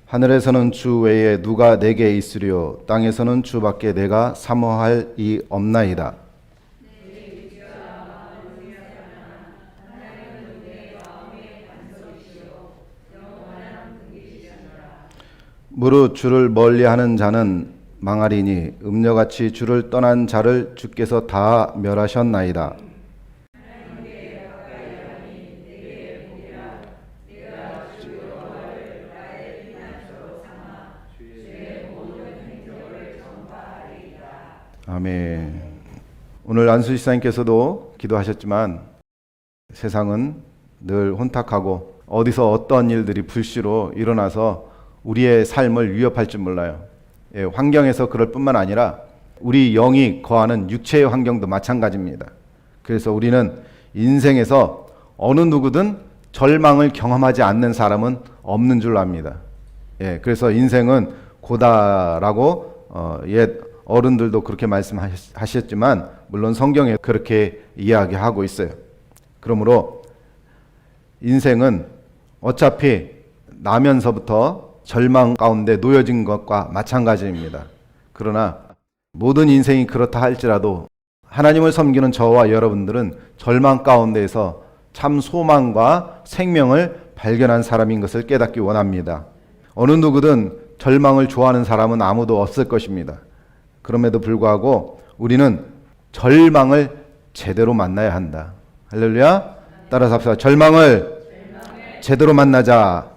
하늘에서는 주 외에 누가 내게 있으리요 땅에서는 주밖에 내가 사모할 이 없나이다. 무릇 주를 멀리하는 자는 망하리니 음녀같이 주를 떠난 자를 주께서 다 멸하셨나이다. 아멘. 오늘 안수지 사님께서도 기도하셨지만 세상은 늘 혼탁하고 어디서 어떤 일들이 불시로 일어나서 우리의 삶을 위협할지 몰라요. 환경에서 그럴 뿐만 아니라 우리 영이 거하는 육체의 환경도 마찬가지입니다. 그래서 우리는 인생에서 어느 누구든 절망을 경험하지 않는 사람은 없는 줄 압니다. 그래서 인생은 고다라고 옛 어른들도 그렇게 말씀하셨지만 물론 성경에 그렇게 이야기하고 있어요. 그러므로 인생은 어차피 나면서부터 절망 가운데 놓여진 것과 마찬가지입니다. 그러나 모든 인생이 그렇다 할지라도 하나님을 섬기는 저와 여러분들은 절망 가운데에서 참 소망과 생명을 발견한 사람인 것을 깨닫기 원합니다. 어느 누구든 절망을 좋아하는 사람은 아무도 없을 것입니다. 그럼에도 불구하고 우리는 절망을 제대로 만나야 한다. 할렐루야. 따라서 합시다. 절망을 제대로 만나자.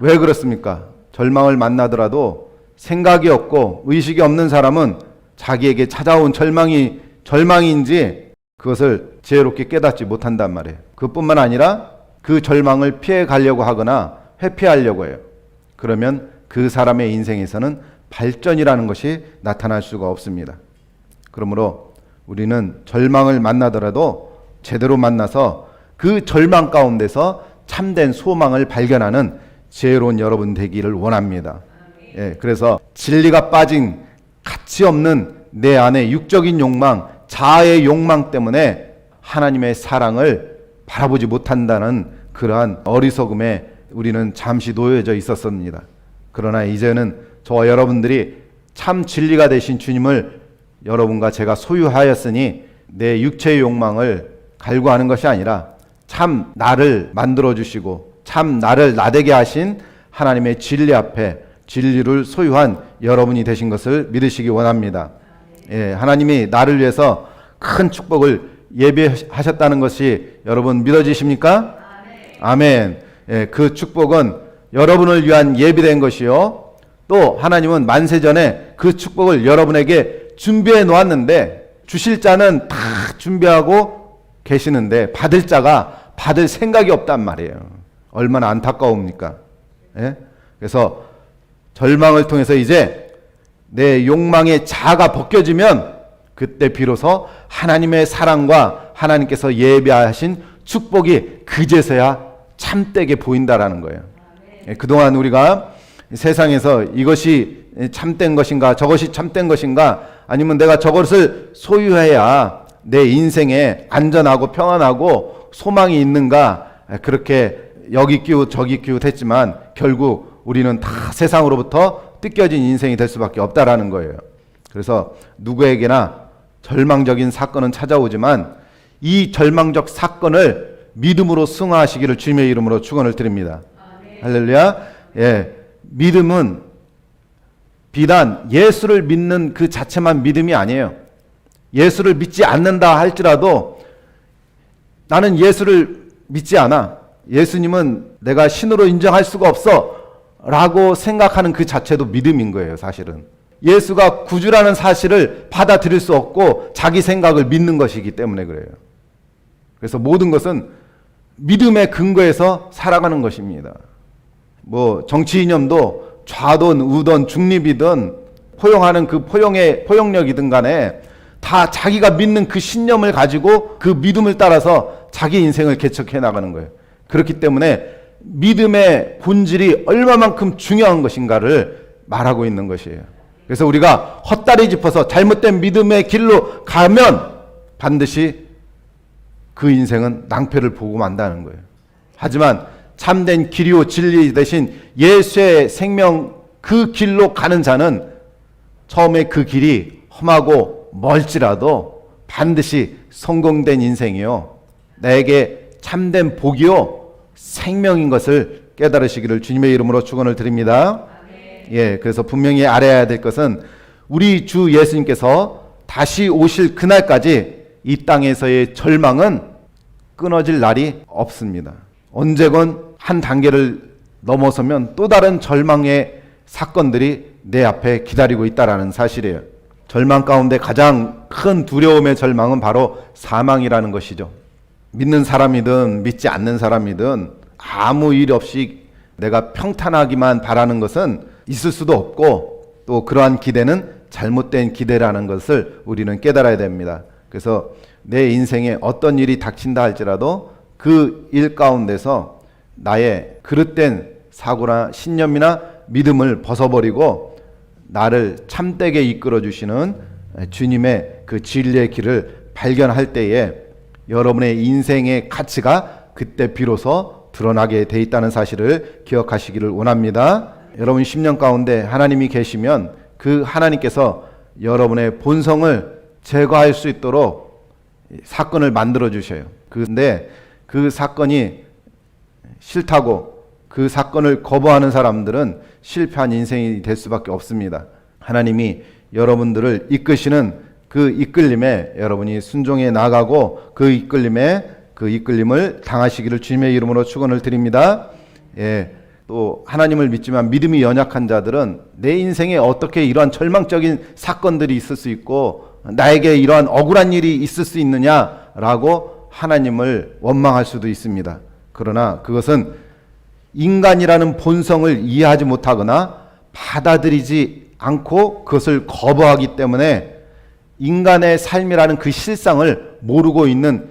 왜 그렇습니까? 절망을 만나더라도 생각이 없고 의식이 없는 사람은 자기에게 찾아온 절망인지 그것을 지혜롭게 깨닫지 못한단 말이에요. 그뿐만 아니라 그 절망을 피해 가려고 하거나 회피하려고 해요. 그러면 그 사람의 인생에서는 발전이라는 것이 나타날 수가 없습니다. 그러므로 우리는 절망을 만나더라도 제대로 만나서 그 절망 가운데서 참된 소망을 발견하는 지혜로운 여러분 되기를 원합니다. 그래서 진리가 빠진 가치 없는 내 안의 육적인 욕망, 자아의 욕망 때문에 하나님의 사랑을 바라보지 못한다는 그러한 어리석음에 우리는 잠시 놓여져 있었습니다. 그러나 이제는 저와 여러분들이 참 진리가 되신 주님을 여러분과 제가 소유하였으니 내 육체의 욕망을 갈구하는 것이 아니라 참 나를 만들어주시고 참 나를 나되게 하신 하나님의 진리 앞에 진리를 소유한 여러분이 되신 것을 믿으시기 원합니다. 하나님이 나를 위해서 큰 축복을 예비하셨다는 것이 여러분 믿어지십니까? 아멘. 그 축복은 여러분을 위한 예비된 것이요. 또 하나님은 만세전에 그 축복을 여러분에게 준비해 놓았는데 주실 자는 다 준비하고 계시는데 받을 자가 받을 생각이 없단 말이에요. 얼마나 안타까웁니까? 그래서 절망을 통해서 이제 내 욕망의 자아가 벗겨지면 그때 비로소 하나님의 사랑과 하나님께서 예비하신 축복이 그제서야 참되게 보인다라는 거예요. 그동안 우리가 세상에서 이것이 참된 것인가 저것이 참된 것인가 아니면 내가 저것을 소유해야 내 인생에 안전하고 평안하고 소망이 있는가 그렇게 여기 끼우 저기 끼우 했지만 결국 우리는 다 세상으로부터 뜯겨진 인생이 될 수밖에 없다라는 거예요. 그래서 누구에게나 절망적인 사건은 찾아오지만 이 절망적 사건을 믿음으로 승화하시기를 주님의 이름으로 축원을 드립니다. 할렐루야. 믿음은 비단 예수를 믿는 그 자체만 믿음이 아니에요. 예수를 믿지 않는다 할지라도 나는 예수를 믿지 않아. 예수님은 내가 신으로 인정할 수가 없어 라고 생각하는 그 자체도 믿음인 거예요. 사실은 예수가 구주라는 사실을 받아들일 수 없고 자기 생각을 믿는 것이기 때문에 그래요. 그래서 모든 것은 믿음의 근거에서 살아가는 것입니다. 뭐 정치 이념도 좌든 우든 중립이든 포용하는 그 포용력이든 간에 다 자기가 믿는 그 신념을 가지고 그 믿음을 따라서 자기 인생을 개척해 나가는 거예요. 그렇기 때문에 믿음의 본질이 얼마만큼 중요한 것인가를 말하고 있는 것이에요. 그래서 우리가 헛다리 짚어서 잘못된 믿음의 길로 가면 반드시 그 인생은 낭패를 보고 만다는 거예요. 하지만 참된 길이요 진리 대신 예수의 생명 그 길로 가는 자는 처음에 그 길이 험하고 멀지라도 반드시 성공된 인생이요 내게 참된 복이요 생명인 것을 깨달으시기를 주님의 이름으로 축원을 드립니다. 예, 그래서 분명히 알아야 될 것은 우리 주 예수님께서 다시 오실 그날까지 이 땅에서의 절망은 끊어질 날이 없습니다. 언제건 한 단계를 넘어서면 또 다른 절망의 사건들이 내 앞에 기다리고 있다는 사실이에요. 절망 가운데 가장 큰 두려움의 절망은 바로 사망이라는 것이죠. 믿는 사람이든 믿지 않는 사람이든 아무 일 없이 내가 평탄하기만 바라는 것은 있을 수도 없고 또 그러한 기대는 잘못된 기대라는 것을 우리는 깨달아야 됩니다. 그래서 내 인생에 어떤 일이 닥친다 할지라도 그 일 가운데서 나의 그릇된 사고나 신념이나 믿음을 벗어버리고 나를 참되게 이끌어 주시는 주님의 그 진리의 길을 발견할 때에 여러분의 인생의 가치가 그때 비로소 드러나게 돼 있다는 사실을 기억하시기를 원합니다. 여러분 10년 가운데 하나님이 계시면 그 하나님께서 여러분의 본성을 제거할 수 있도록 사건을 만들어 주셔요. 근데 그 사건이 싫다고 그 사건을 거부하는 사람들은 실패한 인생이 될 수밖에 없습니다. 하나님이 여러분들을 이끄시는 그 이끌림에 여러분이 순종해 나가고 그 이끌림을 당하시기를 주님의 이름으로 축원을 드립니다. 예, 또 하나님을 믿지만 믿음이 연약한 자들은 내 인생에 어떻게 이러한 절망적인 사건들이 있을 수 있고 나에게 이러한 억울한 일이 있을 수 있느냐라고 하나님을 원망할 수도 있습니다. 그러나 그것은 인간이라는 본성을 이해하지 못하거나 받아들이지 않고 그것을 거부하기 때문에 인간의 삶이라는 그 실상을 모르고 있는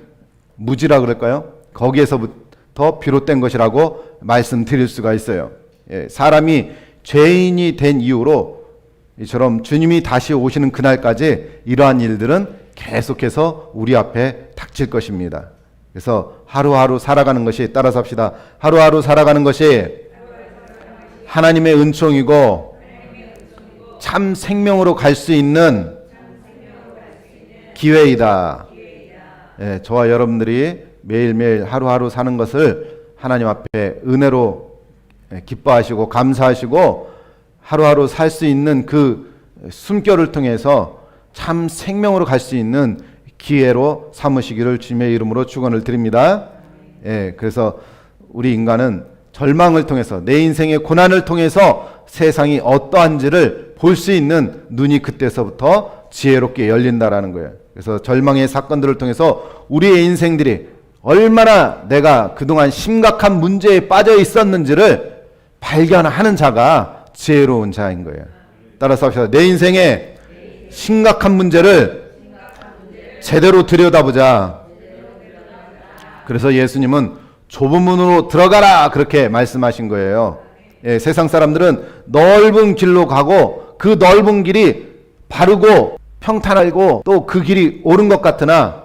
무지라 그럴까요? 거기에서부터 비롯된 것이라고 말씀드릴 수가 있어요. 예, 사람이 죄인이 된 이후로 이처럼 주님이 다시 오시는 그날까지 이러한 일들은 계속해서 우리 앞에 닥칠 것입니다. 그래서 하루하루 살아가는 것이, 따라서 합시다. 하루하루 살아가는 것이 하나님의 은총이고 참 생명으로 갈 수 있는 기회이다. 예, 저와 여러분들이 매일매일 하루하루 사는 것을 하나님 앞에 은혜로 기뻐하시고 감사하시고 하루하루 살 수 있는 그 숨결을 통해서 참 생명으로 갈 수 있는 기회로 삼으시기를 주님의 이름으로 축원을 드립니다. 예, 그래서 우리 인간은 절망을 통해서 내 인생의 고난을 통해서 세상이 어떠한지를 볼 수 있는 눈이 그때서부터 지혜롭게 열린다라는 거예요. 그래서 절망의 사건들을 통해서 우리의 인생들이 얼마나 내가 그동안 심각한 문제에 빠져 있었는지를 발견하는 자가 지혜로운 자인 거예요. 따라서 합시다. 내 인생에 심각한 문제를 제대로 들여다보자. 그래서 예수님은 좁은 문으로 들어가라 그렇게 말씀하신 거예요. 예, 세상 사람들은 넓은 길로 가고 그 넓은 길이 바르고 평탄하고 또 그 길이 옳은 것 같으나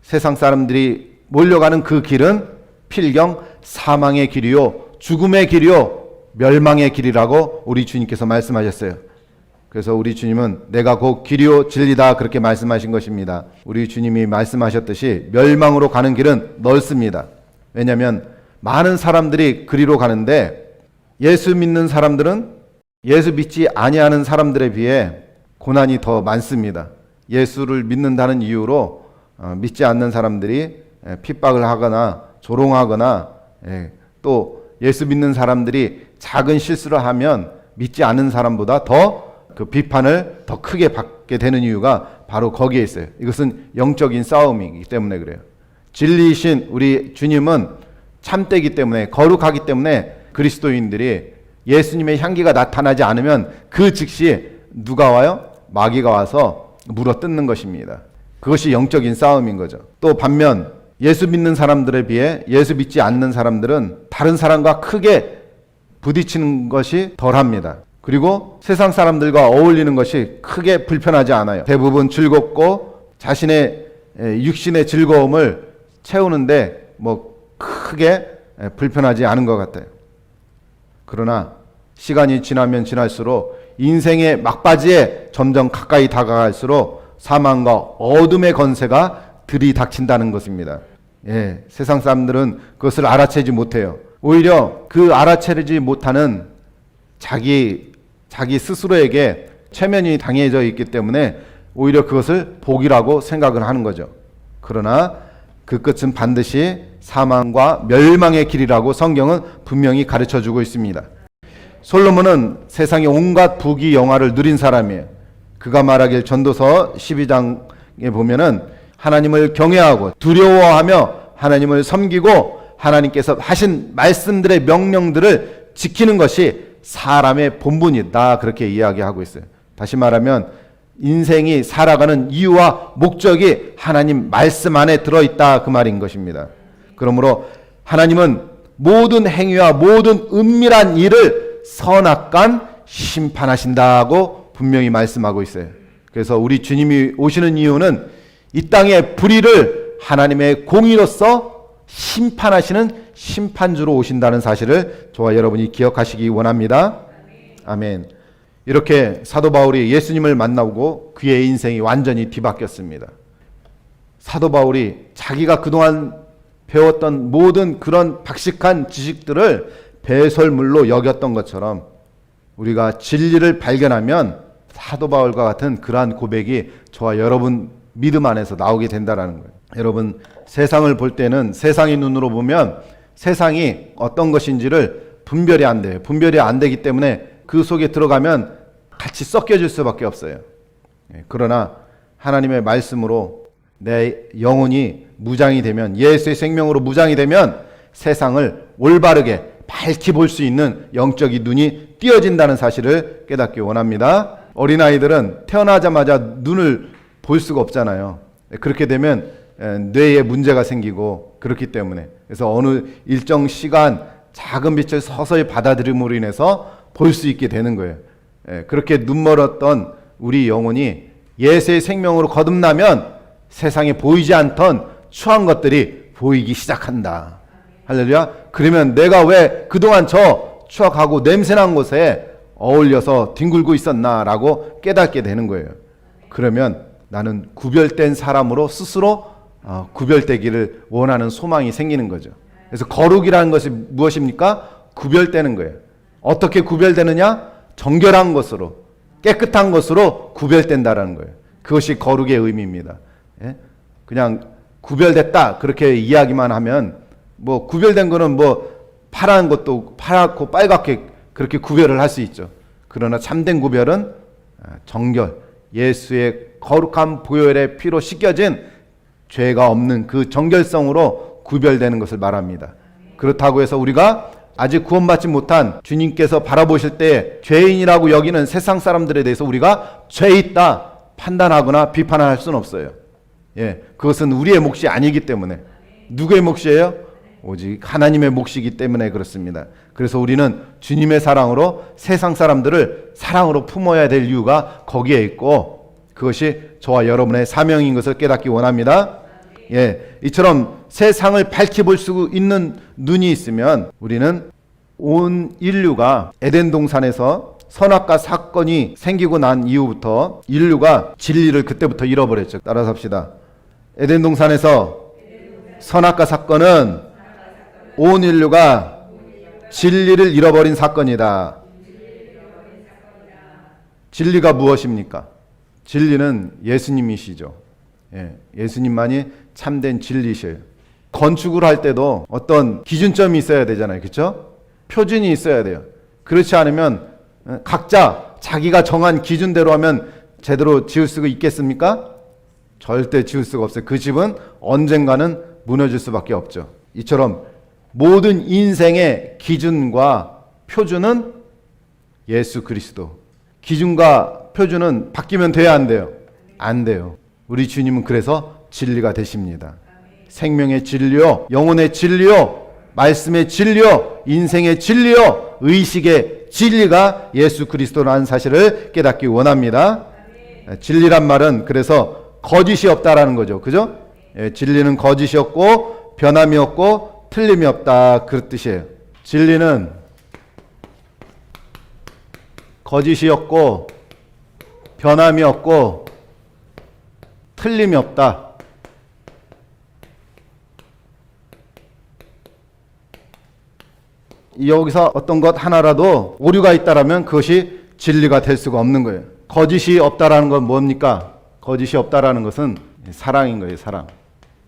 세상 사람들이 몰려가는 그 길은 필경 사망의 길이요 죽음의 길이요 멸망의 길이라고 우리 주님께서 말씀하셨어요. 그래서 우리 주님은 내가 곧 길이요 진리다 그렇게 말씀하신 것입니다. 우리 주님이 말씀하셨듯이 멸망으로 가는 길은 넓습니다. 왜냐하면 많은 사람들이 그리로 가는데 예수 믿는 사람들은 예수 믿지 아니하는 사람들에 비해 고난이 더 많습니다. 예수를 믿는다는 이유로 믿지 않는 사람들이 핍박을 하거나 조롱하거나 또 예수 믿는 사람들이 작은 실수를 하면 믿지 않는 사람보다 더 그 비판을 더 크게 받게 되는 이유가 바로 거기에 있어요. 이것은 영적인 싸움이기 때문에 그래요. 진리이신 우리 주님은 참되기 때문에 거룩하기 때문에 그리스도인들이 예수님의 향기가 나타나지 않으면 그 즉시 누가 와요? 마귀가 와서 물어 뜯는 것입니다. 그것이 영적인 싸움인 거죠. 또 반면 예수 믿는 사람들에 비해 예수 믿지 않는 사람들은 다른 사람과 크게 부딪히는 것이 덜합니다. 그리고 세상 사람들과 어울리는 것이 크게 불편하지 않아요. 대부분 즐겁고 자신의 육신의 즐거움을 채우는데 뭐 크게 불편하지 않은 것 같아요. 그러나 시간이 지나면 지날수록 인생의 막바지에 점점 가까이 다가갈수록 사망과 어둠의 권세가 들이닥친다는 것입니다. 세상 사람들은 그것을 알아채지 못해요. 오히려 그 알아채지 못하는 자기 스스로에게 체면이 당해져 있기 때문에 오히려 그것을 복이라고 생각을 하는 거죠. 그러나 그 끝은 반드시 사망과 멸망의 길이라고 성경은 분명히 가르쳐주고 있습니다. 솔로몬은 세상의 온갖 부귀 영화를 누린 사람이에요. 그가 말하길 전도서 12장에 보면은 하나님을 경외하고 두려워하며 하나님을 섬기고 하나님께서 하신 말씀들의 명령들을 지키는 것이 사람의 본분이다, 그렇게 이야기하고 있어요. 다시 말하면 인생이 살아가는 이유와 목적이 하나님 말씀 안에 들어있다, 그 말인 것입니다. 그러므로 하나님은 모든 행위와 모든 은밀한 일을 선악간 심판하신다고 분명히 말씀하고 있어요. 그래서 우리 주님이 오시는 이유는 이 땅의 불의를 하나님의 공의로서 심판하시는 심판주로 오신다는 사실을 저와 여러분이 기억하시기 원합니다. 아멘. 이렇게 사도 바울이 예수님을 만나고 그의 인생이 완전히 뒤바뀌었습니다. 사도 바울이 자기가 그동안 배웠던 모든 그런 박식한 지식들을 배설물로 여겼던 것처럼 우리가 진리를 발견하면 사도 바울과 같은 그러한 고백이 저와 여러분 믿음 안에서 나오게 된다는 거예요. 여러분, 세상을 볼 때는 세상의 눈으로 보면 세상이 어떤 것인지를 분별이 안 돼요. 분별이 안 되기 때문에 그 속에 들어가면 같이 섞여질 수밖에 없어요. 그러나 하나님의 말씀으로 내 영혼이 무장이 되면, 예수의 생명으로 무장이 되면 세상을 올바르게 밝히 볼 수 있는 영적인 눈이 띄어진다는 사실을 깨닫기 원합니다. 어린아이들은 태어나자마자 눈을 볼 수가 없잖아요. 그렇게 되면 뇌에 문제가 생기고 그렇기 때문에, 그래서 어느 일정 시간 작은 빛을 서서히 받아들임으로 인해서 볼 수 있게 되는 거예요. 그렇게 눈멀었던 우리 영혼이 예수의 생명으로 거듭나면 세상에 보이지 않던 추한 것들이 보이기 시작한다. 할렐루야. 그러면 내가 왜 그동안 저 추악하고 냄새난 곳에 어울려서 뒹굴고 있었나라고 깨닫게 되는 거예요. 그러면 나는 구별된 사람으로 스스로 구별되기를 원하는 소망이 생기는 거죠. 그래서 거룩이라는 것이 무엇입니까? 구별되는 거예요. 어떻게 구별되느냐? 정결한 것으로, 깨끗한 것으로 구별된다라는 거예요. 그것이 거룩의 의미입니다. 그냥 구별됐다 그렇게 이야기만 하면, 뭐 구별된 거는 뭐 파란 것도 파랗고 빨갛게 그렇게 구별을 할 수 있죠. 그러나 참된 구별은 정결, 예수의 거룩한 보혈의 피로 씻겨진 죄가 없는 그 정결성으로 구별되는 것을 말합니다. 그렇다고 해서 우리가 아직 구원받지 못한 주님께서 바라보실 때 죄인이라고 여기는 세상 사람들에 대해서 우리가 죄 있다 판단하거나 비판할 수는 없어요. 그것은 우리의 몫이 아니기 때문에. 누구의 몫이에요? 오직 하나님의 몫이기 때문에 그렇습니다. 그래서 우리는 주님의 사랑으로 세상 사람들을 사랑으로 품어야 될 이유가 거기에 있고, 그것이 저와 여러분의 사명인 것을 깨닫기 원합니다. 이처럼 세상을 밝히 볼 수 있는 눈이 있으면 우리는 온 인류가 에덴 동산에서 선악과 사건이 생기고 난 이후부터 인류가 진리를 그때부터 잃어버렸죠. 따라서 합시다. 에덴 동산에서 선악과 사건은 온 인류가 진리를 잃어버린 사건이다. 진리가 무엇입니까? 진리는 예수님이시죠. 예수님만이 참된 진리셔요. 건축을 할 때도 어떤 기준점이 있어야 되잖아요. 그렇죠? 표준이 있어야 돼요. 그렇지 않으면 각자 자기가 정한 기준대로 하면 제대로 지을 수가 있겠습니까? 절대 지을 수가 없어요. 그 집은 언젠가는 무너질 수밖에 없죠. 이처럼 모든 인생의 기준과 표준은 예수 그리스도. 기준과 표준은 바뀌면 돼야 안 돼요? 안 돼요. 우리 주님은 그래서 진리가 되십니다. 생명의 진리요, 영혼의 진리요, 말씀의 진리요, 인생의 진리요, 의식의 진리가 예수 그리스도라는 사실을 깨닫기 원합니다. 진리란 말은 그래서 거짓이 없다라는 거죠. 그죠? 진리는 거짓이 없고 변함이 없고 틀림이 없다, 그 뜻이에요. 진리는 거짓이 없고 변함이 없고 틀림이 없다. 여기서 어떤 것 하나라도 오류가 있다라면 그것이 진리가 될 수가 없는 거예요. 거짓이 없다라는 건 뭡니까? 거짓이 없다라는 것은 사랑인 거예요. 사랑.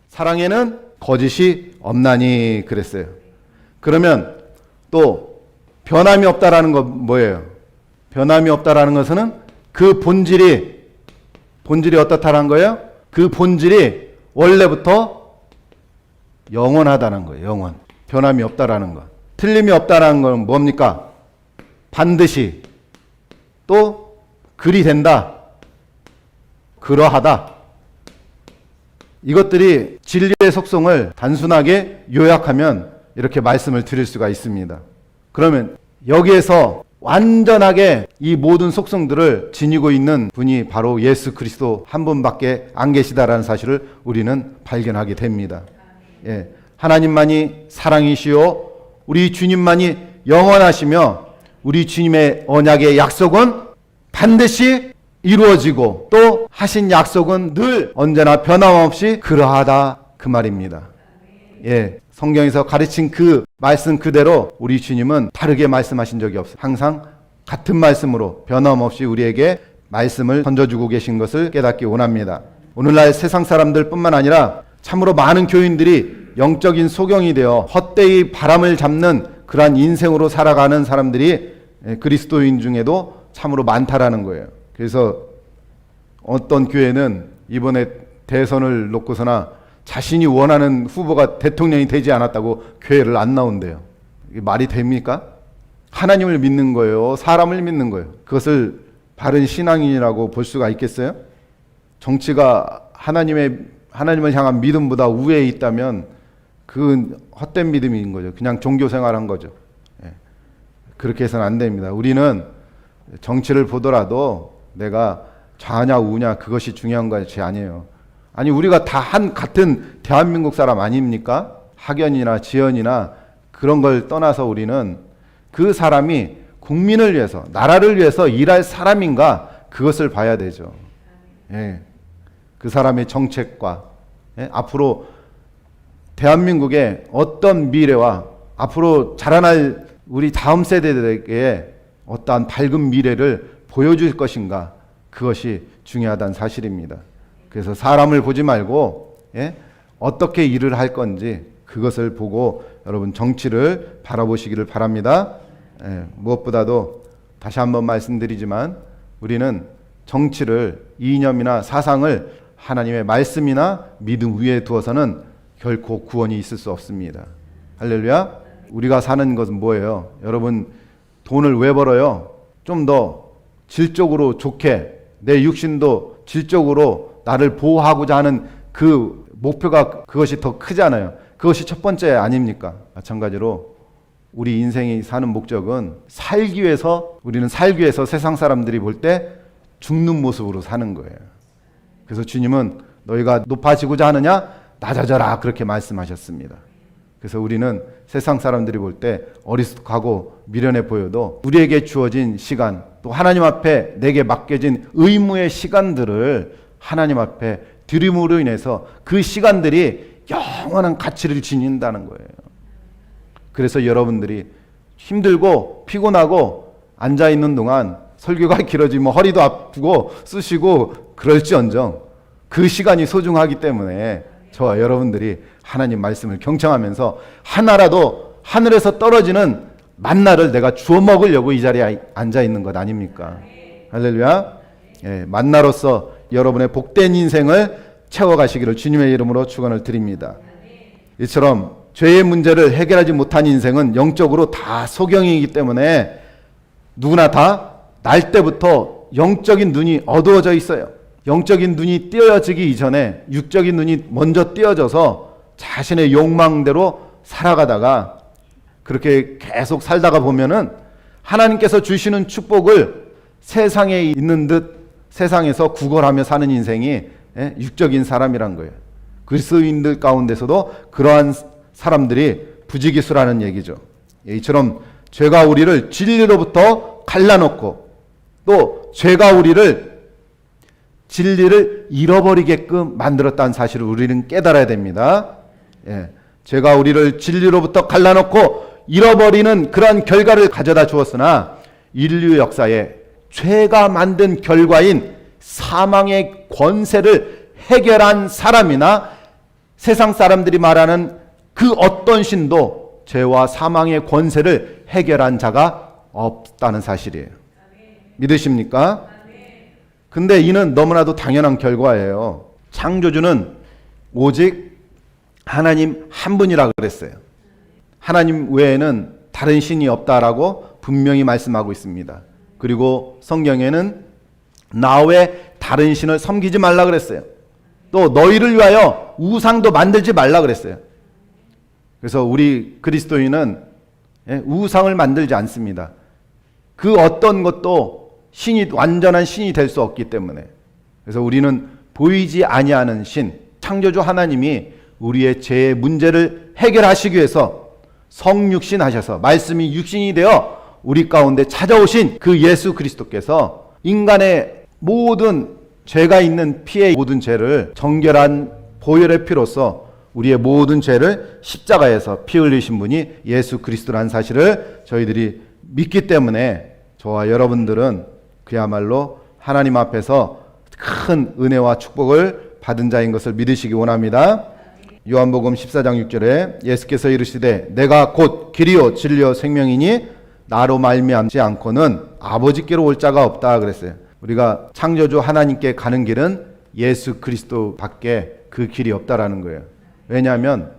사랑에는 거짓이 없나니 그랬어요. 그러면 또 변함이 없다라는 건 뭐예요? 변함이 없다라는 것은 그 본질이 어떻다는 거예요? 그 본질이 원래부터 영원하다는 거예요. 영원. 변함이 없다라는 것. 틀림이 없다라는 건 뭡니까? 반드시 또 그리 된다. 그러하다. 이것들이 진리의 속성을 단순하게 요약하면 이렇게 말씀을 드릴 수가 있습니다. 그러면 여기에서 완전하게 이 모든 속성들을 지니고 있는 분이 바로 예수 그리스도 한 분밖에 안 계시다라는 사실을 우리는 발견하게 됩니다. 예, 하나님만이 사랑이시요 우리 주님만이 영원하시며 우리 주님의 언약의 약속은 반드시 이루어지고 또 하신 약속은 늘 언제나 변함없이 그러하다 그 말입니다. 예, 성경에서 가르친 그 말씀 그대로 우리 주님은 다르게 말씀하신 적이 없어요. 항상 같은 말씀으로 변함없이 우리에게 말씀을 던져주고 계신 것을 깨닫기 원합니다. 오늘날 세상 사람들 뿐만 아니라 참으로 많은 교인들이 영적인 소경이 되어 헛되이 바람을 잡는 그러한 인생으로 살아가는 사람들이 그리스도인 중에도 참으로 많다라는 거예요. 그래서 어떤 교회는 이번에 대선을 놓고서나 자신이 원하는 후보가 대통령이 되지 않았다고 교회를 안 나온대요. 이게 말이 됩니까? 하나님을 믿는 거예요? 사람을 믿는 거예요? 그것을 바른 신앙인이라고 볼 수가 있겠어요? 정치가 하나님을 향한 믿음보다 우위에 있다면 그건 헛된 믿음인 거죠. 그냥 종교 생활한 거죠. 예. 그렇게 해서는 안 됩니다. 우리는 정치를 보더라도 내가 좌냐 우냐 그것이 중요한 것이 아니에요. 아니 우리가 다 같은 대한민국 사람 아닙니까? 학연이나 지연이나 그런 걸 떠나서 우리는 그 사람이 국민을 위해서 나라를 위해서 일할 사람인가 그것을 봐야 되죠. 예. 그 사람의 정책과 앞으로 대한민국의 어떤 미래와 앞으로 자라날 우리 다음 세대들에게 어떠한 밝은 미래를 보여줄 것인가 그것이 중요하다는 사실입니다. 그래서 사람을 보지 말고 어떻게 일을 할 건지 그것을 보고 여러분 정치를 바라보시기를 바랍니다. 무엇보다도 다시 한번 말씀드리지만 우리는 정치를 이념이나 사상을 하나님의 말씀이나 믿음 위에 두어서는 결코 구원이 있을 수 없습니다. 할렐루야. 우리가 사는 것은 뭐예요? 여러분 돈을 왜 벌어요? 좀 더 질적으로 좋게 내 육신도 질적으로 나를 보호하고자 하는 그 목표가 그것이 더 크잖아요. 그것이 첫 번째 아닙니까? 마찬가지로 우리 인생이 사는 목적은 우리는 살기 위해서 세상 사람들이 볼 때 죽는 모습으로 사는 거예요. 그래서 주님은 너희가 높아지고자 하느냐? 낮아져라 그렇게 말씀하셨습니다. 그래서 우리는 세상 사람들이 볼 때 어리숙하고 미련해 보여도 우리에게 주어진 시간 또 하나님 앞에 내게 맡겨진 의무의 시간들을 하나님 앞에 드림으로 인해서 그 시간들이 영원한 가치를 지닌다는 거예요. 그래서 여러분들이 힘들고 피곤하고 앉아있는 동안 설교가 길어지면 허리도 아프고 쑤시고 그럴지언정 그 시간이 소중하기 때문에 저와 여러분들이 하나님 말씀을 경청하면서 하나라도 하늘에서 떨어지는 만나를 내가 주워 먹으려고 이 자리에 앉아 있는 것 아닙니까? 할렐루야. 예, 만나로서 여러분의 복된 인생을 채워가시기를 주님의 이름으로 축원을 드립니다. 이처럼 죄의 문제를 해결하지 못한 인생은 영적으로 다 소경이기 때문에 누구나 다 날 때부터 영적인 눈이 어두워져 있어요. 영적인 눈이 띄어지기 이전에 육적인 눈이 먼저 띄어져서 자신의 욕망대로 살아가다가 그렇게 계속 살다가 보면은 하나님께서 주시는 축복을 세상에 있는 듯 세상에서 구걸하며 사는 인생이 육적인 사람이란 거예요. 그리스도인들 가운데서도 그러한 사람들이 부지기수라는 얘기죠. 이처럼 죄가 우리를 진리로부터 갈라놓고 또 죄가 우리를 진리를 잃어버리게끔 만들었다는 사실을 우리는 깨달아야 됩니다. 죄가 우리를 진리로부터 갈라놓고 잃어버리는 그런 결과를 가져다 주었으나 인류 역사에 죄가 만든 결과인 사망의 권세를 해결한 사람이나 세상 사람들이 말하는 그 어떤 신도 죄와 사망의 권세를 해결한 자가 없다는 사실이에요. 믿으십니까? 근데 이는 너무나도 당연한 결과예요. 창조주는 오직 하나님 한 분이라 그랬어요. 하나님 외에는 다른 신이 없다라고 분명히 말씀하고 있습니다. 그리고 성경에는 나 외 다른 신을 섬기지 말라 그랬어요. 또 너희를 위하여 우상도 만들지 말라 그랬어요. 그래서 우리 그리스도인은 우상을 만들지 않습니다. 그 어떤 것도 신이 완전한 신이 될 수 없기 때문에. 그래서 우리는 보이지 아니하는 신, 창조주 하나님이 우리의 죄의 문제를 해결하시기 위해서 성육신 하셔서 말씀이 육신이 되어 우리 가운데 찾아오신 그 예수 그리스도께서 인간의 모든 죄가 있는 피의 모든 죄를 정결한 보혈의 피로써 우리의 모든 죄를 십자가에서 피 흘리신 분이 예수 그리스도라는 사실을 저희들이 믿기 때문에 저와 여러분들은 그야말로 하나님 앞에서 큰 은혜와 축복을 받은 자인 것을 믿으시기 원합니다. 요한복음 14장 6절에 예수께서 이르시되 내가 곧 길이요 진리요 생명이니 나로 말미암지 않고는 아버지께로 올 자가 없다 그랬어요. 우리가 창조주 하나님께 가는 길은 예수 그리스도밖에 그 길이 없다라는 거예요. 왜냐하면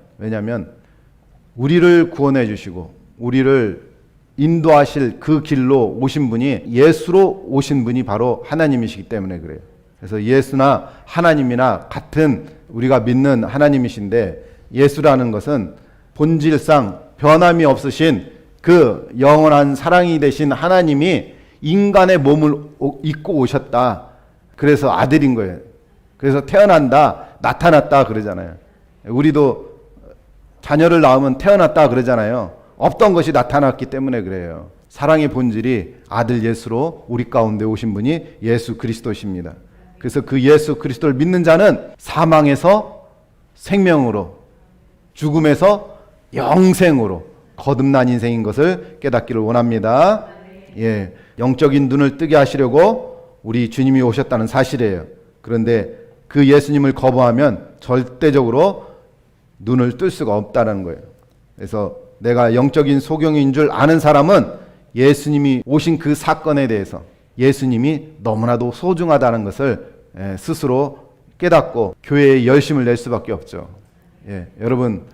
우리를 구원해 주시고 우리를 인도하실 그 길로 오신 분이 예수로 오신 분이 바로 하나님이시기 때문에 그래요. 그래서 예수나 하나님이나 같은 우리가 믿는 하나님이신데 예수라는 것은 본질상 변함이 없으신 그 영원한 사랑이 되신 하나님이 인간의 몸을 입고 오셨다. 그래서 아들인 거예요. 그래서 태어난다, 나타났다 그러잖아요. 우리도 자녀를 낳으면 태어났다 그러잖아요. 없던 것이 나타났기 때문에 그래요. 사랑의 본질이 아들 예수로 우리 가운데 오신 분이 예수 그리스도십니다. 그래서 그 예수 그리스도를 믿는 자는 사망에서 생명으로, 죽음에서 영생으로 거듭난 인생인 것을 깨닫기를 원합니다. 영적인 눈을 뜨게 하시려고 우리 주님이 오셨다는 사실이에요. 그런데 그 예수님을 거부하면 절대적으로 눈을 뜰 수가 없다는 거예요. 그래서 내가 영적인 소경인 줄 아는 사람은 예수님이 오신 그 사건에 대해서 예수님이 너무나도 소중하다는 것을 스스로 깨닫고 교회에 열심을 낼 수밖에 없죠. 여러분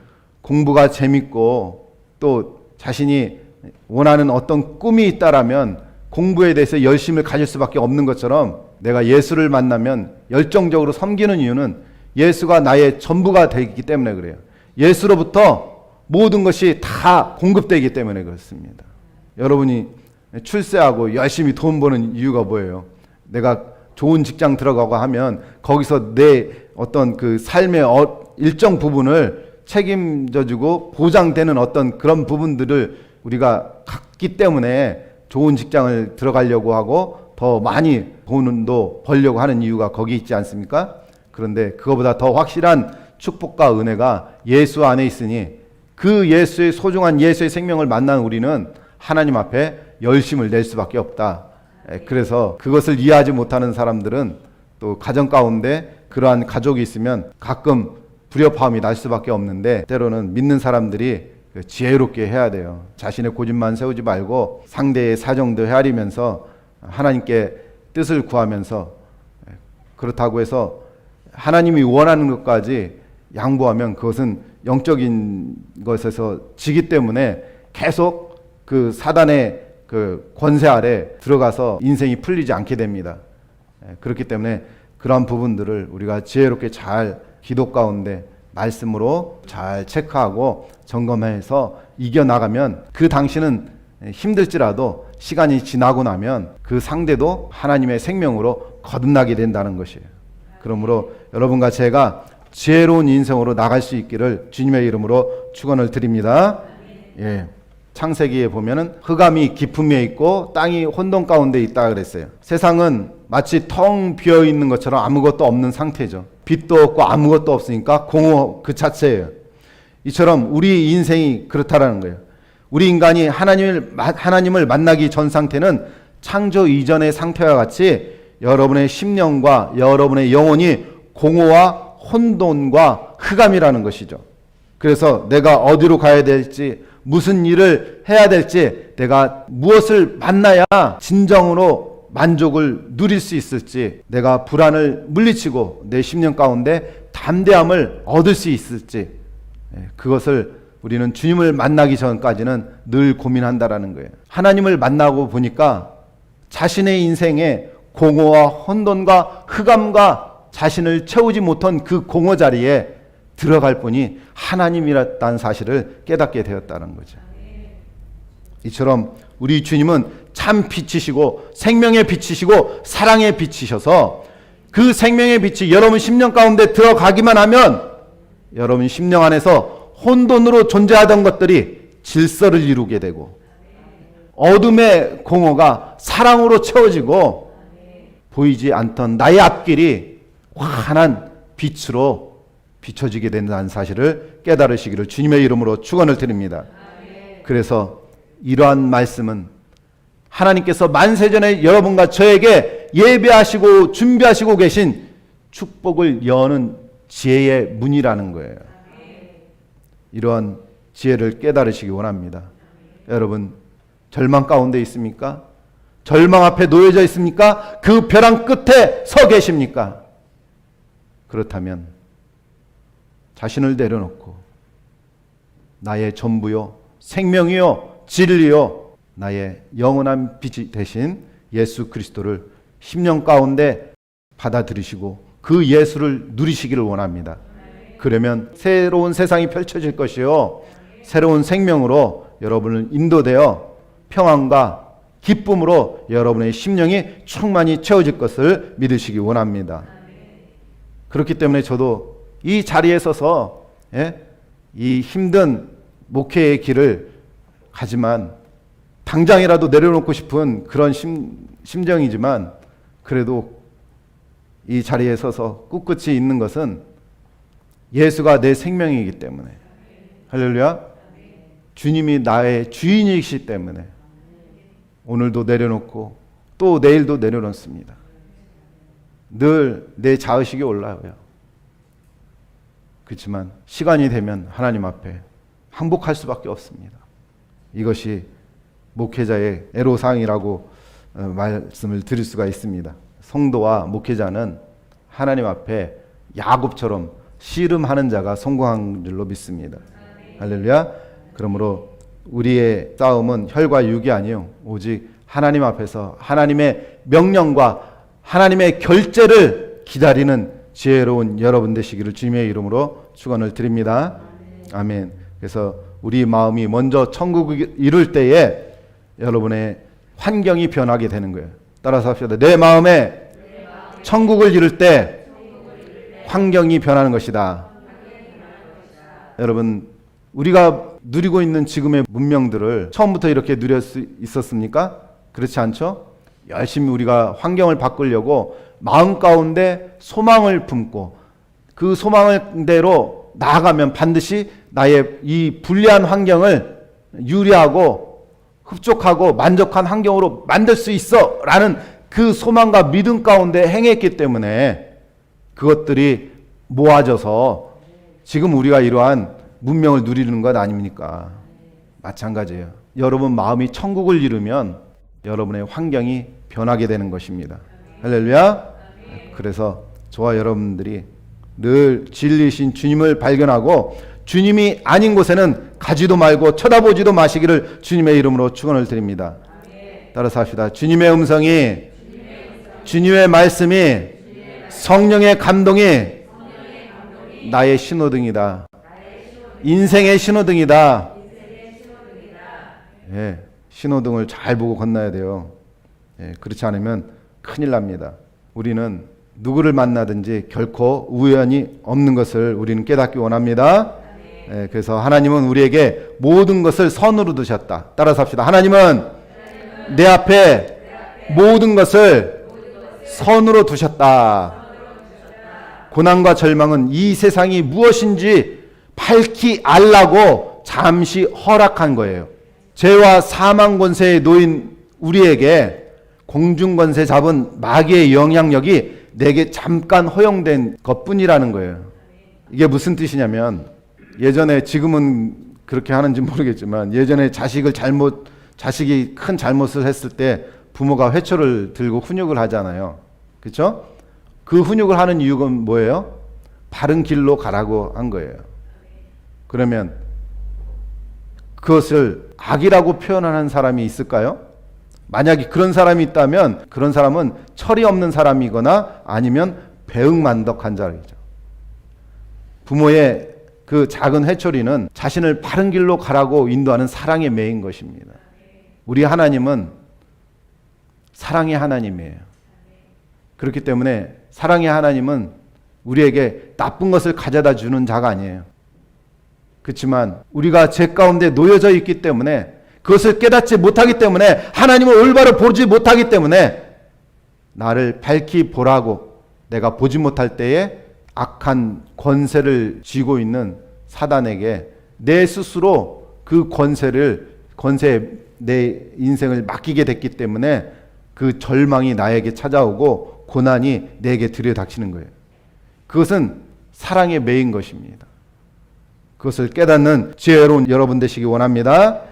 공부가 재밌고 또 자신이 원하는 어떤 꿈이 있다라면 공부에 대해서 열심을 가질 수밖에 없는 것처럼 내가 예수를 만나면 열정적으로 섬기는 이유는 예수가 나의 전부가 되기 때문에 그래요. 예수로부터 모든 것이 다 공급되기 때문에 그렇습니다. 여러분이 출세하고 열심히 돈 버는 이유가 뭐예요? 내가 좋은 직장 들어가고 하면 거기서 내 어떤 그 삶의 일정 부분을 책임져주고 보장되는 어떤 그런 부분들을 우리가 갖기 때문에 좋은 직장을 들어가려고 하고 더 많이 돈도 벌려고 하는 이유가 거기 있지 않습니까? 그런데 그거보다 더 확실한 축복과 은혜가 예수 안에 있으니 그 예수의 소중한 예수의 생명을 만난 우리는 하나님 앞에 열심을 낼 수밖에 없다. 그래서 그것을 이해하지 못하는 사람들은 또 가정 가운데 그러한 가족이 있으면 가끔 불협화음이 날 수밖에 없는데 때로는 믿는 사람들이 지혜롭게 해야 돼요. 자신의 고집만 세우지 말고 상대의 사정도 헤아리면서 하나님께 뜻을 구하면서 그렇다고 해서 하나님이 원하는 것까지 양보하면 그것은 영적인 것에서 지기 때문에 계속 그 사단의 그 권세 아래 들어가서 인생이 풀리지 않게 됩니다. 그렇기 때문에 그러한 부분들을 우리가 지혜롭게 잘 기도 가운데 말씀으로 잘 체크하고 점검해서 이겨나가면 그 당시는 힘들지라도 시간이 지나고 나면 그 상대도 하나님의 생명으로 거듭나게 된다는 것이에요. 그러므로 여러분과 제가 지혜로운 인생으로 나갈 수 있기를 주님의 이름으로 축원을 드립니다. 예. 창세기에 보면은 흑암이 깊음에 있고 땅이 혼돈 가운데 있다 그랬어요. 세상은 마치 텅 비어 있는 것처럼 아무것도 없는 상태죠. 빛도 없고 아무것도 없으니까 공허 그 자체예요. 이처럼 우리 인생이 그렇다라는 거예요. 우리 인간이 하나님을 만나기 전 상태는 창조 이전의 상태와 같이 여러분의 심령과 여러분의 영혼이 공허와 혼돈과 흑암이라는 것이죠. 그래서 내가 어디로 가야 될지, 무슨 일을 해야 될지, 내가 무엇을 만나야 진정으로 만족을 누릴 수 있을지, 내가 불안을 물리치고 내 심령 가운데 담대함을 얻을 수 있을지, 그것을 우리는 주님을 만나기 전까지는 늘 고민한다라는 거예요. 하나님을 만나고 보니까 자신의 인생에 공허와 혼돈과 흑암과 자신을 채우지 못한 그 공허 자리에 들어갈 분이 하나님이라는 사실을 깨닫게 되었다는 거죠. 이처럼 우리 주님은 참 빛이시고 생명의 빛이시고 사랑의 빛이셔서 그 생명의 빛이 여러분 심령 가운데 들어가기만 하면 여러분 심령 안에서 혼돈으로 존재하던 것들이 질서를 이루게 되고 어둠의 공허가 사랑으로 채워지고 보이지 않던 나의 앞길이 환한 빛으로 비춰지게 된다는 사실을 깨달으시기를 주님의 이름으로 축원을 드립니다. 그래서 이러한 말씀은 하나님께서 만세전에 여러분과 저에게 예배하시고 준비하시고 계신 축복을 여는 지혜의 문이라는 거예요. 이러한 지혜를 깨달으시기 원합니다. 여러분 절망 가운데 있습니까? 절망 앞에 놓여져 있습니까? 그 벼랑 끝에 서 계십니까? 그렇다면 자신을 내려놓고 나의 전부요 생명이요 진리요 나의 영원한 빛이 되신 예수 그리스도를 심령 가운데 받아들이시고 그 예수를 누리시기를 원합니다. 그러면 새로운 세상이 펼쳐질 것이요 새로운 생명으로 여러분을 인도되어 평안과 기쁨으로 여러분의 심령이 충만히 채워질 것을 믿으시기 원합니다. 그렇기 때문에 저도 이 자리에 서서 이 힘든 목회의 길을 가지만 당장이라도 내려놓고 싶은 그런 심정이지만 그래도 이 자리에 서서 꿋꿋이 있는 것은 예수가 내 생명이기 때문에 할렐루야 주님이 나의 주인이시기 때문에 오늘도 내려놓고 또 내일도 내려놓습니다. 늘 내 자의식이 올라와요. 그렇지만 시간이 되면 하나님 앞에 항복할 수밖에 없습니다. 이것이 목회자의 애로사항이라고 말씀을 드릴 수가 있습니다. 성도와 목회자는 하나님 앞에 야곱처럼 씨름하는 자가 성공한 줄로 믿습니다. 할렐루야. 그러므로 우리의 싸움은 혈과 육이 아니요 오직 하나님 앞에서 하나님의 명령과 하나님의 결제를 기다리는 지혜로운 여러분 되시기를 주님의 이름으로 축원을 드립니다. 아멘. 그래서 우리 마음이 먼저 천국을 이룰 때에 여러분의 환경이 변하게 되는 거예요. 따라서 합시다. 내 마음에 천국을 이룰 때 환경이 변하는 것이다. 여러분 우리가 누리고 있는 지금의 문명들을 처음부터 이렇게 누릴 수 있었습니까? 그렇지 않죠? 열심히 우리가 환경을 바꾸려고 마음 가운데 소망을 품고 그 소망대로 나아가면 반드시 나의 이 불리한 환경을 유리하고 흡족하고 만족한 환경으로 만들 수 있어 라는 그 소망과 믿음 가운데 행했기 때문에 그것들이 모아져서 지금 우리가 이러한 문명을 누리는 것 아닙니까? 마찬가지예요. 여러분 마음이 천국을 이루면 여러분의 환경이 변하게 되는 것입니다. 할렐루야. 그래서 저와 여러분들이 늘 진리신 주님을 발견하고 주님이 아닌 곳에는 가지도 말고 쳐다보지도 마시기를 주님의 이름으로 축원을 드립니다. 따라서 합시다. 주님의 음성이 주님의 말씀이 성령의 감동이 나의 신호등이다. 인생의 신호등이다. 예, 신호등을 잘 보고 건너야 돼요. 예, 그렇지 않으면 큰일 납니다. 우리는 누구를 만나든지 결코 우연이 없는 것을 우리는 깨닫기 원합니다. 그래서 하나님은 우리에게 모든 것을 선으로 두셨다. 따라서 합시다. 하나님은 내 앞에 모든 것을 선으로 두셨다. 고난과 절망은 이 세상이 무엇인지 밝히 알라고 잠시 허락한 거예요. 죄와 사망 권세에 놓인 우리에게 공중권세 잡은 마귀의 영향력이 내게 잠깐 허용된 것뿐이라는 거예요. 이게 무슨 뜻이냐면, 예전에, 지금은 그렇게 하는지 모르겠지만, 예전에 자식이 큰 잘못을 했을 때 부모가 회초를 들고 훈육을 하잖아요. 그렇죠? 그 훈육을 하는 이유가 뭐예요? 바른 길로 가라고 한 거예요. 그러면 그것을 악이라고 표현하는 사람이 있을까요? 만약에 그런 사람이 있다면 그런 사람은 철이 없는 사람이거나 아니면 배응만덕한 자이죠. 부모의 그 작은 회초리는 자신을 바른 길로 가라고 인도하는 사랑의 매인 것입니다. 우리 하나님은 사랑의 하나님이에요. 그렇기 때문에 사랑의 하나님은 우리에게 나쁜 것을 가져다 주는 자가 아니에요. 그렇지만 우리가 죄 가운데 놓여져 있기 때문에, 그것을 깨닫지 못하기 때문에, 하나님을 올바로 보지 못하기 때문에 나를 밝히 보라고 내가 보지 못할 때에 악한 권세를 쥐고 있는 사단에게 내 스스로 그 권세에 내 인생을 맡기게 됐기 때문에 그 절망이 나에게 찾아오고 고난이 내게 들여닥치는 거예요. 그것은 사랑의 매인 것입니다. 그것을 깨닫는 지혜로운 여러분 되시기 원합니다.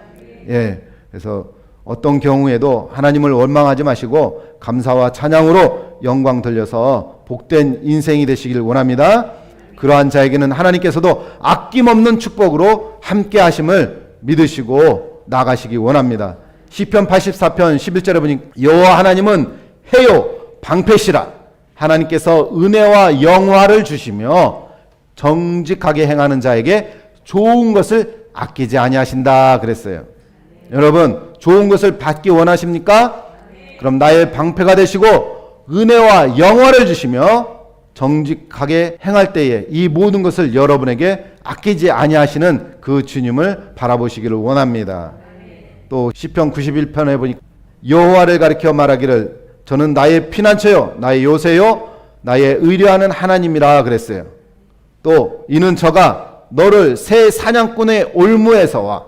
그래서 어떤 경우에도 하나님을 원망하지 마시고 감사와 찬양으로 영광 돌려서 복된 인생이 되시길 원합니다. 그러한 자에게는 하나님께서도 아낌없는 축복으로 함께 하심을 믿으시고 나가시기 원합니다. 시편 84편 11절에 보니 여호와 하나님은 해요 방패시라. 하나님께서 은혜와 영화를 주시며 정직하게 행하는 자에게 좋은 것을 아끼지 아니하신다 그랬어요. 여러분, 좋은 것을 받기 원하십니까? 그럼 나의 방패가 되시고 은혜와 영화를 주시며 정직하게 행할 때에 이 모든 것을 여러분에게 아끼지 아니하시는 그 주님을 바라보시기를 원합니다. 또 시편 91편에 보니 여호와를 가리켜 말하기를 저는 나의 피난처요 나의 요새요 나의 의뢰하는 하나님이라 그랬어요. 또 이는 저가 너를 새 사냥꾼의 올무에서와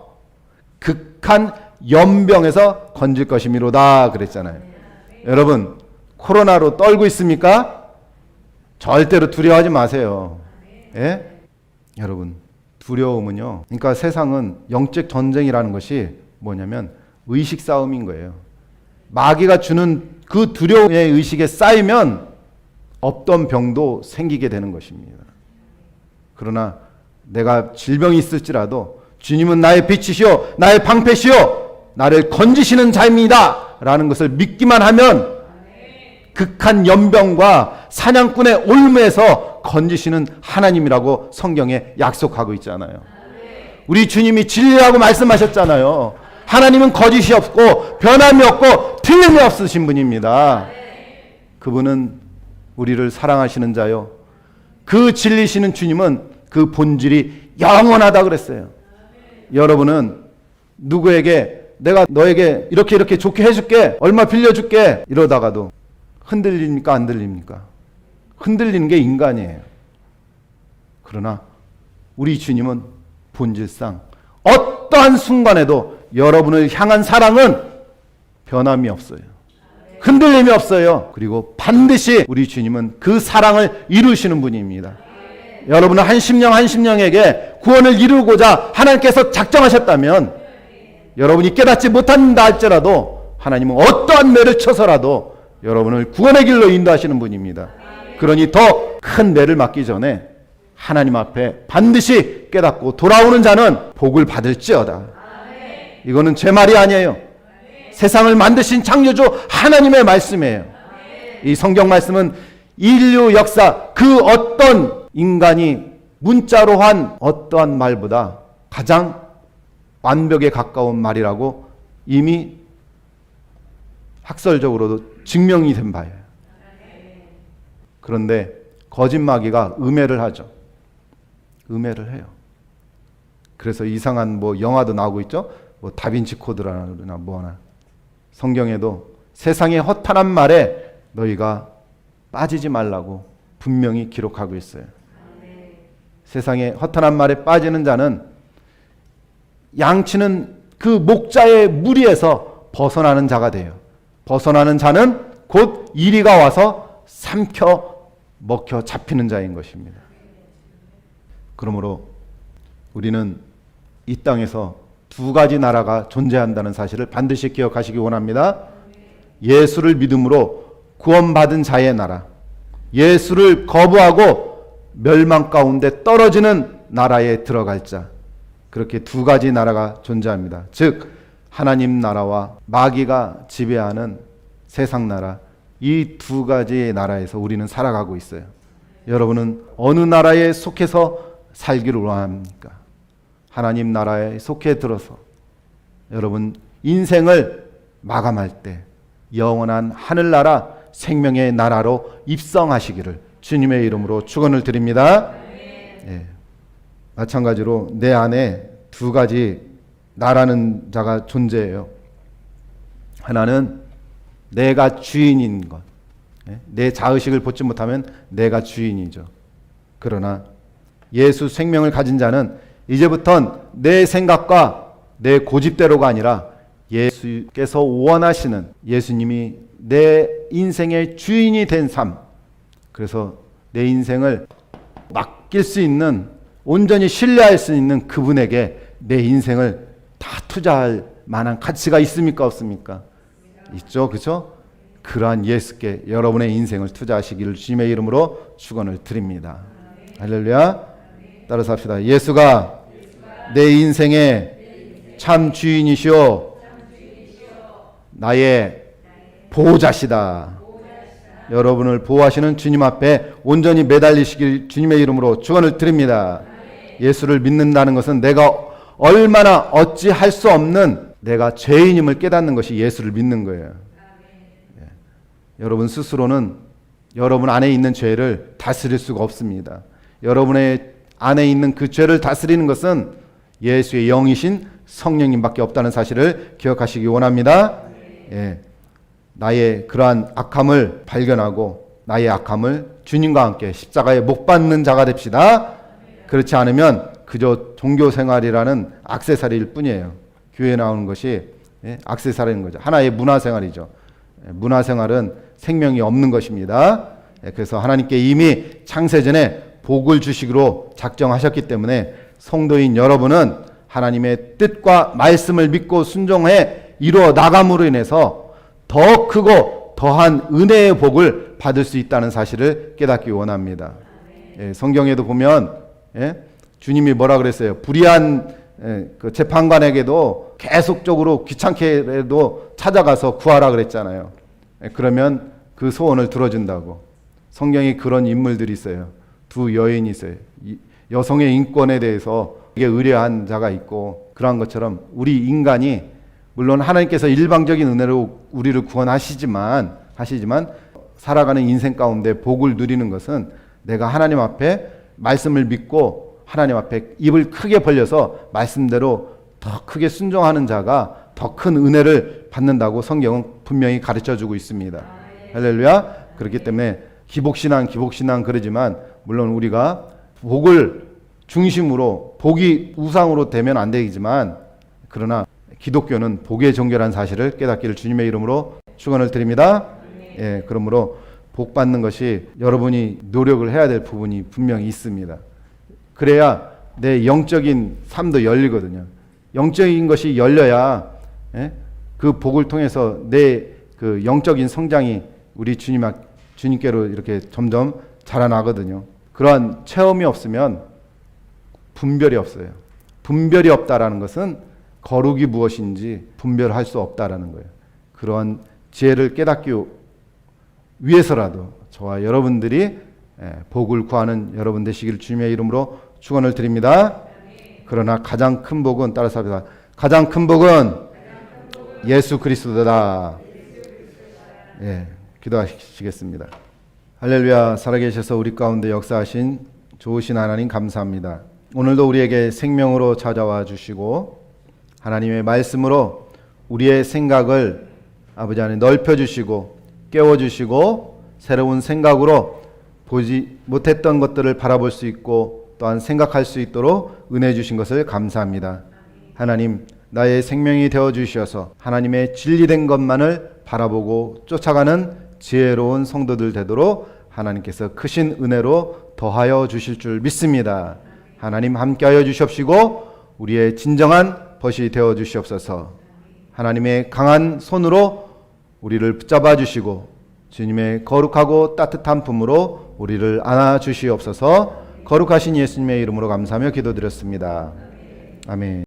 극한 연병에서 건질 것이미로다 그랬잖아요. 여러분, 코로나로 떨고 있습니까? 절대로 두려워하지 마세요. 여러분, 두려움은요, 그러니까 세상은 영적 전쟁이라는 것이 뭐냐면 의식 싸움인 거예요. 마귀가 주는 그 두려움의 의식에 쌓이면 없던 병도 생기게 되는 것입니다. 그러나 내가 질병이 있을지라도 주님은 나의 빛이시오 나의 방패시오 나를 건지시는 자입니다 라는 것을 믿기만 하면 극한 연병과 사냥꾼의 올무에서 건지시는 하나님이라고 성경에 약속하고 있잖아요. 우리 주님이 진리라고 말씀하셨잖아요. 하나님은 거짓이 없고 변함이 없고 틀림이 없으신 분입니다. 그분은 우리를 사랑하시는 자요, 그 진리시는 주님은 그 본질이 영원하다 그랬어요. 여러분은 누구에게 내가 너에게 이렇게 좋게 해줄게, 얼마 빌려줄게 이러다가도 흔들립니까? 안 들립니까? 흔들리는 게 인간이에요. 그러나 우리 주님은 본질상 어떠한 순간에도 여러분을 향한 사랑은 변함이 없어요. 흔들림이 없어요. 그리고 반드시 우리 주님은 그 사랑을 이루시는 분입니다. 여러분은 한 심령에게 구원을 이루고자 하나님께서 작정하셨다면 여러분이 깨닫지 못한다 할지라도 하나님은 어떠한 매를 쳐서라도 여러분을 구원의 길로 인도하시는 분입니다. 그러니 더 큰 매를 맞기 전에 하나님 앞에 반드시 깨닫고 돌아오는 자는 복을 받을지어다. 이거는 제 말이 아니에요. 세상을 만드신 창조주 하나님의 말씀이에요. 이 성경 말씀은 인류 역사 그 어떤 인간이 문자로 한 어떠한 말보다 가장 완벽에 가까운 말이라고 이미 학설적으로도 증명이 된 바예요. 그런데 거짓 마귀가 음해를 하죠. 음해를 해요. 그래서 이상한 뭐 영화도 나오고 있죠. 뭐 다빈치 코드라나 뭐나. 성경에도 세상의 허탄한 말에 너희가 빠지지 말라고 분명히 기록하고 있어요. 세상의 허탄한 말에 빠지는 자는 양치는 그 목자의 무리에서 벗어나는 자가 돼요. 벗어나는 자는 곧 이리가 와서 삼켜 먹혀 잡히는 자인 것입니다. 그러므로 우리는 이 땅에서 두 가지 나라가 존재한다는 사실을 반드시 기억하시기 원합니다. 예수를 믿음으로 구원받은 자의 나라, 예수를 거부하고 멸망 가운데 떨어지는 나라에 들어갈 자, 그렇게 두 가지 나라가 존재합니다. 즉 하나님 나라와 마귀가 지배하는 세상 나라, 이 두 가지의 나라에서 우리는 살아가고 있어요. 여러분은 어느 나라에 속해서 살기를 원합니까? 하나님 나라에 속해 들어서 여러분 인생을 마감할 때 영원한 하늘나라 생명의 나라로 입성하시기를 주님의 이름으로 축원을 드립니다. 예. 마찬가지로 내 안에 두 가지 나라는 자가 존재해요. 하나는 내가 주인인 것. 내 자의식을 벗지 못하면 내가 주인이죠. 그러나 예수 생명을 가진 자는 이제부턴 내 생각과 내 고집대로가 아니라 예수께서 원하시는, 예수님이 내 인생의 주인이 된 삶, 그래서 내 인생을 맡길 수 있는, 온전히 신뢰할 수 있는 그분에게 내 인생을 다 투자할 만한 가치가 있습니까? 없습니까? 있죠. 그렇죠? 그러한 예수께 여러분의 인생을 투자하시기를 주님의 이름으로 축원을 드립니다. 할렐루야. 따라서 합시다. 예수가 내 인생의 참 주인이시오 나의 보호자시다. 여러분을 보호하시는 주님 앞에 온전히 매달리시길 주님의 이름으로 축원을 드립니다. 예수를 믿는다는 것은 내가 얼마나 어찌할 수 없는, 내가 죄인임을 깨닫는 것이 예수를 믿는 거예요. 여러분 스스로는 여러분 안에 있는 죄를 다스릴 수가 없습니다. 여러분의 안에 있는 그 죄를 다스리는 것은 예수의 영이신 성령님밖에 없다는 사실을 기억하시기 원합니다. 예. 나의 그러한 악함을 발견하고 나의 악함을 주님과 함께 십자가에 못 박는 자가 됩시다. 그렇지 않으면 그저 종교생활이라는 액세서리일 뿐이에요. 교회에 나오는 것이 액세서리인 거죠. 하나의 문화생활이죠. 문화생활은 생명이 없는 것입니다. 그래서 하나님께 이미 창세전에 복을 주시기로 작정하셨기 때문에 성도인 여러분은 하나님의 뜻과 말씀을 믿고 순종해 이루어 나감으로 인해서 더 크고 더한 은혜의 복을 받을 수 있다는 사실을 깨닫기 원합니다. 성경에도 보면 주님이 뭐라 그랬어요? 불의한 그 재판관에게도 계속적으로 귀찮게라도 찾아가서 구하라 그랬잖아요. 그러면 그 소원을 들어준다고. 성경에 그런 인물들이 있어요. 두 여인이 있어요. 여성의 인권에 대해서 이게 의뢰한 자가 있고, 그러한 것처럼 우리 인간이 물론 하나님께서 일방적인 은혜로 우리를 구원하시지만 살아가는 인생 가운데 복을 누리는 것은 내가 하나님 앞에 말씀을 믿고 하나님 앞에 입을 크게 벌려서 말씀대로 더 크게 순종하는 자가 더 큰 은혜를 받는다고 성경은 분명히 가르쳐주고 있습니다. 할렐루야. 그렇기 때문에 기복신앙 그러지만 물론 우리가 복을 중심으로, 복이 우상으로 되면 안 되지만, 그러나 기독교는 복의 종교라는 사실을 깨닫기를 주님의 이름으로 축원을 드립니다. 예, 그러므로 복 받는 것이 여러분이 노력을 해야 될 부분이 분명히 있습니다. 그래야 내 영적인 삶도 열리거든요. 영적인 것이 열려야 그 복을 통해서 내 그 영적인 성장이 우리 주님께로 이렇게 점점 자라나거든요. 그러한 체험이 없으면 분별이 없어요. 분별이 없다라는 것은 거룩이 무엇인지 분별할 수 없다라는 거예요. 그러한 지혜를 깨닫기 위해서라도 저와 여러분들이 복을 구하는 여러분 되시기를 주님의 이름으로 축원을 드립니다. 그러나 가장 큰 복은, 따라서 합니다. 가장 큰 복은 예수 그리스도다. 예, 기도하시겠습니다. 할렐루야, 살아계셔서 우리 가운데 역사하신 좋으신 하나님 감사합니다. 오늘도 우리에게 생명으로 찾아와 주시고 하나님의 말씀으로 우리의 생각을 아버지 안에 넓혀주시고 깨워주시고 새로운 생각으로 보지 못했던 것들을 바라볼 수 있고 또한 생각할 수 있도록 은혜 주신 것을 감사합니다. 하나님, 나의 생명이 되어주셔서 하나님의 진리된 것만을 바라보고 쫓아가는 지혜로운 성도들 되도록 하나님께서 크신 은혜로 더하여 주실 줄 믿습니다. 하나님 함께하여 주시옵시고 우리의 진정한 벗이 되어 주시옵소서. 하나님의 강한 손으로 우리를 붙잡아 주시고 주님의 거룩하고 따뜻한 품으로 우리를 안아 주시옵소서. 거룩하신 예수님의 이름으로 감사하며 기도드렸습니다. 아멘.